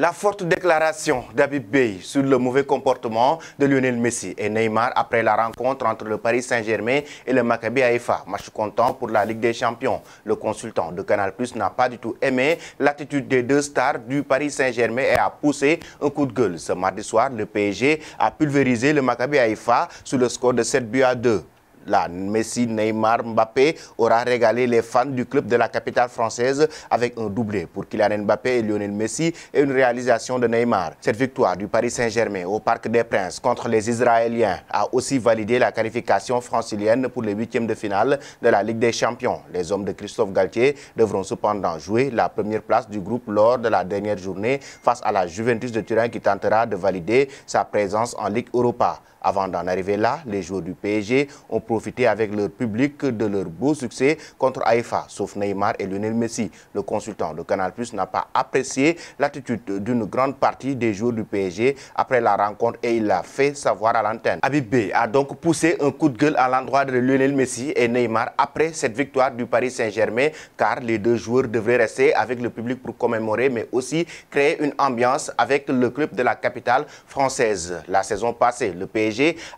La forte déclaration d'Habib Beye sur le mauvais comportement de Lionel Messi et Neymar après la rencontre entre le Paris Saint-Germain et le Maccabi Haïfa. Match comptant pour la Ligue des Champions. Le consultant de Canal+ n'a pas du tout aimé l'attitude des deux stars du Paris Saint-Germain et a poussé un coup de gueule. Ce mardi soir, le PSG a pulvérisé le Maccabi Haïfa sur le score de 7-2. La Messi, Neymar, Mbappé aura régalé les fans du club de la capitale française avec un doublé pour Kylian Mbappé et Lionel Messi et une réalisation de Neymar. Cette victoire du Paris Saint-Germain au Parc des Princes contre les Israéliens a aussi validé la qualification francilienne pour les huitièmes de finale de la Ligue des Champions. Les hommes de Christophe Galtier devront cependant jouer la première place du groupe lors de la dernière journée face à la Juventus de Turin qui tentera de valider sa présence en Ligue Europa. Avant d'en arriver là, les joueurs du PSG ont profité avec leur public de leur beau succès contre Haïfa, sauf Neymar et Lionel Messi. Le consultant de Canal+ n'a pas apprécié l'attitude d'une grande partie des joueurs du PSG après la rencontre et il l'a fait savoir à l'antenne. Habib Beye a donc poussé un coup de gueule à l'endroit de Lionel Messi et Neymar après cette victoire du Paris Saint-Germain car les deux joueurs devraient rester avec le public pour commémorer mais aussi créer une ambiance avec le club de la capitale française. La saison passée, le PSG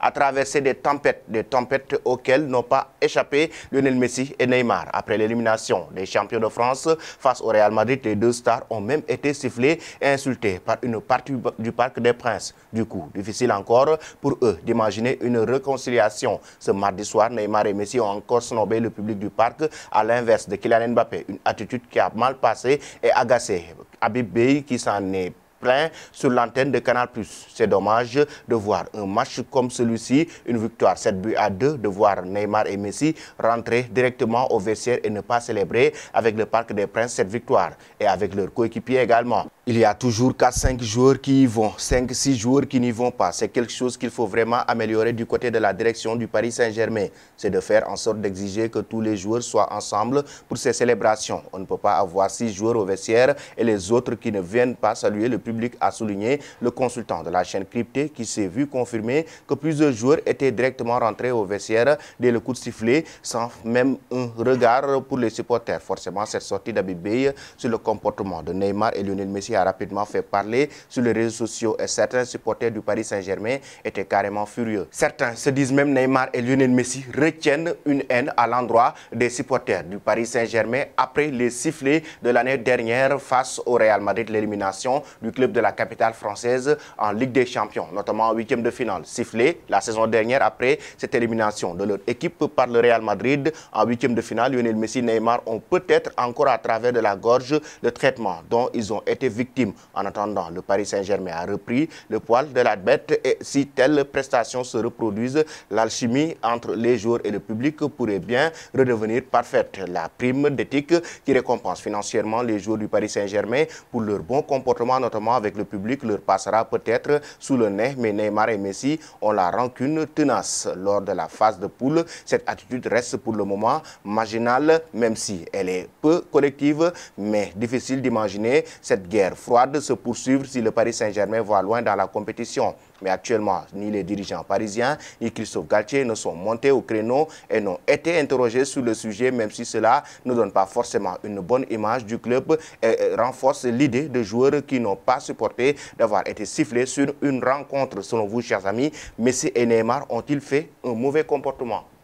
a traversé des tempêtes auxquelles n'ont pas échappé Lionel Messi et Neymar. Après l'élimination des champions de France face au Real Madrid, les deux stars ont même été sifflés et insultés par une partie du Parc des Princes. Du coup, difficile encore pour eux d'imaginer une réconciliation. Ce mardi soir, Neymar et Messi ont encore snobé le public du parc, à l'inverse de Kylian Mbappé, une attitude qui a mal passé et agacé Habib Beye qui s'en est plein sur l'antenne de Canal+. C'est dommage de voir un match comme celui-ci, une victoire 7-2, de voir Neymar et Messi rentrer directement au vestiaire et ne pas célébrer avec le Parc des Princes cette victoire et avec leurs coéquipiers également. Il y a toujours 4-5 joueurs qui y vont, 5-6 joueurs qui n'y vont pas. C'est quelque chose qu'il faut vraiment améliorer du côté de la direction du Paris Saint-Germain. C'est de faire en sorte d'exiger que tous les joueurs soient ensemble pour ces célébrations. On ne peut pas avoir 6 joueurs au vestiaire et les autres qui ne viennent pas saluer le public, a souligné le consultant de la chaîne cryptée qui s'est vu confirmer que plusieurs joueurs étaient directement rentrés au vestiaire dès le coup de sifflet sans même un regard pour les supporters. Forcément, cette sortie d'Habib Beye sur le comportement de Neymar et Lionel Messi a rapidement fait parler sur les réseaux sociaux et certains supporters du Paris Saint-Germain étaient carrément furieux. Certains se disent même Neymar et Lionel Messi retiennent une haine à l'endroit des supporters du Paris Saint-Germain après les sifflets de l'année dernière face au Real Madrid, l'élimination du club de la capitale française en Ligue des Champions, notamment en huitième de finale. Sifflé la saison dernière après cette élimination de leur équipe par le Real Madrid en huitième de finale, Lionel Messi et Neymar ont peut-être encore à travers de la gorge le traitement dont ils ont été victimes. En attendant, le Paris Saint-Germain a repris le poil de la bête et si telles prestations se reproduisent, l'alchimie entre les joueurs et le public pourrait bien redevenir parfaite. La prime d'éthique qui récompense financièrement les joueurs du Paris Saint-Germain pour leur bon comportement, notamment avec le public, leur passera peut-être sous le nez, mais Neymar et Messi ont la rancune tenace. Lors de la phase de poule, cette attitude reste pour le moment marginale, même si elle est peu collective, mais difficile d'imaginer cette guerre froide se poursuivre si le Paris Saint-Germain va loin dans la compétition. Mais actuellement, ni les dirigeants parisiens, ni Christophe Galtier ne sont montés au créneau et n'ont été interrogés sur le sujet, même si cela ne donne pas forcément une bonne image du club et renforce l'idée de joueurs qui n'ont pas supporté d'avoir été sifflés sur une rencontre. Selon vous, chers amis, Messi et Neymar ont-ils fait un mauvais comportement?